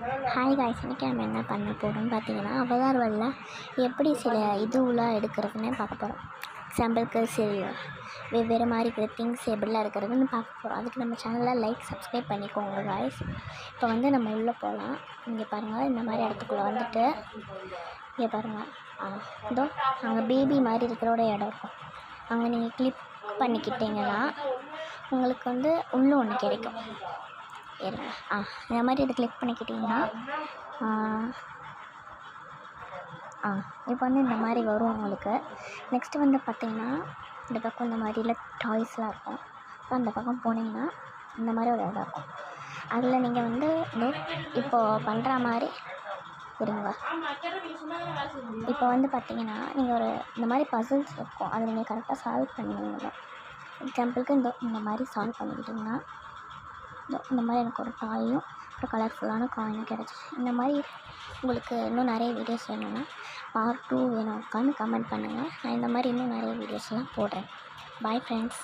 Hi guys, இன்றைக்கி நம்ம என்ன பண்ண போகிறோம்னு பார்த்தீங்கன்னா, அவதார் வேர்ல்டில் எப்படி சில இதுவெலாம் எடுக்கிறதுன்னு பார்க்க போகிறோம். எக்ஸாம்பிளுக்கு சில வெவ்வேறு மாதிரி இருக்கிற திங்ஸ் எப்படிலாம் எடுக்கிறதுன்னு பார்க்க போகிறோம். அதுக்கு நம்ம சேனலில் லைக் சப்ஸ்கிரைப் பண்ணிக்கோங்க காய்ஸ். இப்போ வந்து நம்ம உள்ளே போகலாம். இங்கே பாருங்கள், இந்த மாதிரி இடத்துக்குள்ளே வந்துட்டு இங்கே பாருங்கள், இதோ அங்கே பேபி மாதிரி இருக்கிறோட இடம் இருக்கும். அங்கே நீங்கள் கிளிக் பண்ணிக்கிட்டிங்கன்னா உங்களுக்கு வந்து உள்ளே ஒன்று கிடைக்கும். இருங்க, இந்த மாதிரி இதை கிளிக் பண்ணிக்கிட்டிங்கன்னா இப்போ வந்து இந்த மாதிரி வரும் உங்களுக்கு. நெக்ஸ்ட்டு வந்து பார்த்திங்கன்னா, இந்த பக்கம் இந்த மாதிரிலாம் டாய்ஸ்லாம் இருக்கும். ஸோ அந்த பக்கம் போனீங்கன்னா இந்த மாதிரி ஒரு இடம் இருக்கும். அதில் நீங்கள் வந்து இப்போது பண்ணுற மாதிரி இருங்க. இப்போ வந்து பார்த்திங்கன்னா, நீங்கள் இந்த மாதிரி பசில்ஸ் இருக்கும், அதை நீங்கள் கரெக்டாக சால்வ் பண்ணுவீங்க. எக்ஸாம்பிளுக்கு இந்த மாதிரி சால்வ் பண்ணிக்கிட்டிங்கன்னா இந்த மாதிரி எனக்கு ஒரு டாயும் ஒரு கலர்ஃபுல்லான காயினும் கிடச்சிச்சு. இந்த மாதிரி உங்களுக்கு இன்னும் நிறைய வீடியோஸ் வேணும்னா பார்ட் 2 வேணும் கமெண்ட் பண்ணுங்கள். நான் இந்த மாதிரி இன்னும் நிறைய வீடியோஸ்லாம் போடுறேன். Bye friends.